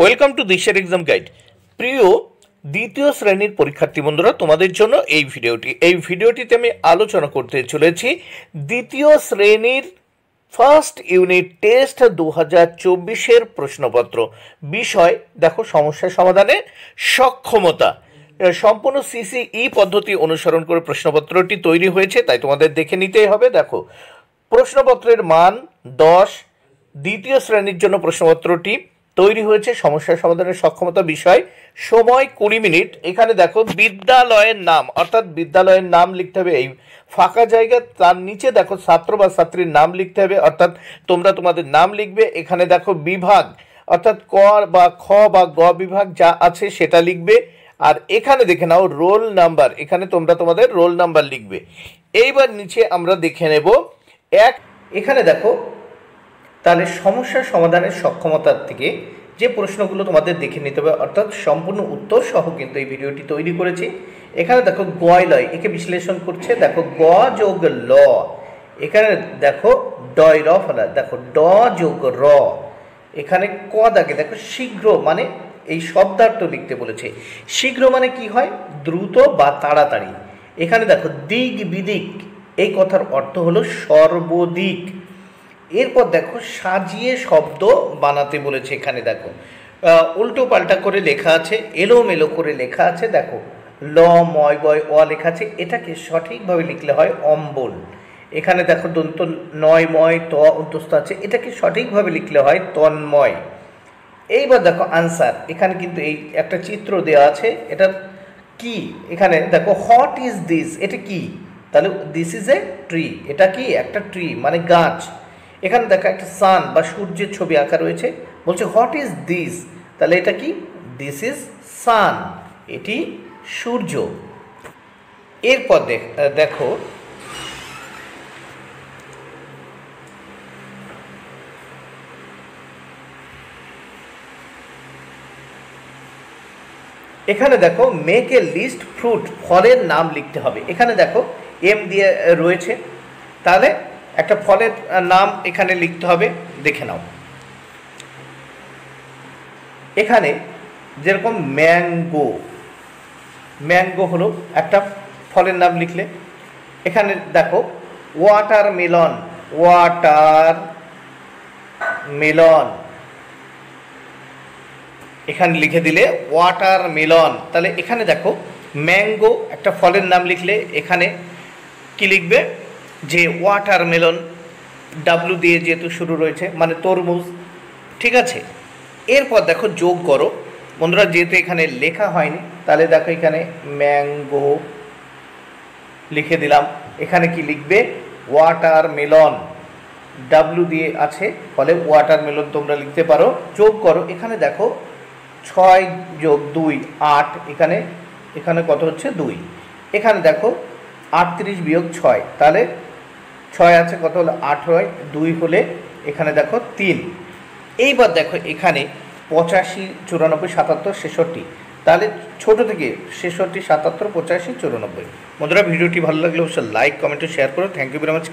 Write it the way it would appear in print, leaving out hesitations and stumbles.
Welcome to দিশার exam guide. প্রিয় দ্বিতীয় শ্রেণীর পরীক্ষার্থী বন্ধুরা, তোমাদের জন্য এই ভিডিওটিতে আমি আলোচনা করতে চলেছি দ্বিতীয় শ্রেণীর ফার্স্ট ইউনিট টেস্ট 2024-এর প্রশ্নপত্র। বিষয় দেখো সমস্যা সমাধানে সক্ষমতা। সম্পূর্ণ সিসিই পদ্ধতি অনুসরণ করে প্রশ্নপত্রটি তৈরি হয়েছে, তাই তোমাদের দেখে নিতেই হবে। দেখো প্রশ্নপত্রের মান 10। দ্বিতীয় শ্রেণীর জন্য প্রশ্নপত্রটি তৈরি হয়েছে। সমস্যা সমাধানের সক্ষমতা বিষয়, সময় 20 মিনিট। এখানে দেখো বিদ্যালয়ের নাম, অর্থাৎ বিদ্যালয়ের নাম লিখতে হবে এই ফাঁকা জায়গা, তার নিচে দেখো ছাত্র বা ছাত্রীর নাম লিখতে হবে, অর্থাৎ তোমরা তোমাদের নাম লিখবে। এখানে দেখো বিভাগ, অর্থাৎ ক বা খ বা গ বিভাগ যা আছে সেটা লিখবে। আর এখানে দেখে নাও রোল নাম্বার, এখানে তোমরা তোমাদের রোল নাম্বার লিখবে। এইবার নিচে আমরা দেখে নেব এখানে দেখো তাহলে সমস্যা সমাধানের সক্ষমতার থেকে যে প্রশ্নগুলো তোমাদের দেখে নিতে হবে, অর্থাৎ সম্পূর্ণ উত্তর সহ কিন্তু এই ভিডিওটি তৈরি করেছি। এখানে দেখো গয় লয়, একে বিশ্লেষণ করছে। দেখো গ যোগ ল, এখানে দেখো ডয় র ফলা, দেখো ড যোগ র। এখানে ক দাগে দেখো শীঘ্র, মানে এই শব্দার্থ লিখতে বলেছে। শীঘ্র মানে কি হয়? দ্রুত বা তাড়াতাড়ি। এখানে দেখো দিক বিদিক, এই কথার অর্থ হলো সর্বদিক। এরপর দেখো সাজিয়ে শব্দ বানাতে বলেছে। এখানে দেখো উল্টো পাল্টা করে লেখা আছে, এলোমেলো করে লেখা আছে। দেখো ল ময় বয় অ লেখা আছে, এটাকে সঠিকভাবে লিখলে হয় অম্বল। এখানে দেখো দন্ত নয় ময় ত অন্তস্থ আছে, এটাকে সঠিকভাবে লিখলে হয় তন্ময়। এইবার দেখো আনসার, এখানে কিন্তু এই একটা চিত্র দেওয়া আছে, এটা কি? এখানে দেখো হোয়াট ইজ দিস, এটা কি? তাহলে দিস ইজ এ ট্রি, এটা কি? একটা ট্রি মানে গাছ। এখানে দেখো একটা সান বা সূর্যের ছবি আঁকা রয়েছে, বলছে হোয়াট ইজ দিস, তাহলে এটা কি? দিস ইজ সান, এটি সূর্য। এরপর দেখো এখানে দেখো মেক এ লিস্ট ফ্রুট, ফলের নাম লিখতে হবে। এখানে দেখো এম দিয়ে রয়েছে, তাহলে একটা ফলের নাম এখানে লিখতে হবে, দেখে নাও। এখানে যেরকম ম্যাঙ্গো, ম্যাঙ্গো হলো একটা ফলের নাম লিখলে। এখানে দেখো ওয়াটারমেলন, ওয়াটারমেলন, এখানে লিখে দিলে ওয়াটারমেলন। তাহলে এখানে দেখো ম্যাঙ্গো একটা ফলের নাম লিখলে এখানে কি লিখবে? যে ওয়াটারমেলন, ডাব্লু দিয়ে যেহেতু শুরু রয়েছে, মানে তরমুজ। ঠিক আছে, এরপর দেখো যোগ করো বন্ধুরা, যেহেতু এখানে লেখা হয়নি, তাহলে দেখো এখানে ম্যাঙ্গো লিখে দিলাম। এখানে কি লিখবে? ওয়াটারমেলন, ডাব্লু দিয়ে আছে, ফলে ওয়াটারমেলন তোমরা লিখতে পারো। যোগ করো, এখানে দেখো 6 যোগ 2 8, এখানে কত হচ্ছে? 2। এখানে দেখো 38 বিয়োগ 6, তাহলে 6 আছে, কত হলো? 8 হয়, 2 হলে এখানে দেখো 3। এইবার দেখো এখানে 85 94 77 66, তাহলে ছোট থেকে 66 77 85 94। বন্ধুরা ভিডিওটি ভালো লাগলে অবশ্যই লাইক কমেন্ট ও শেয়ার করো। Thank you very much.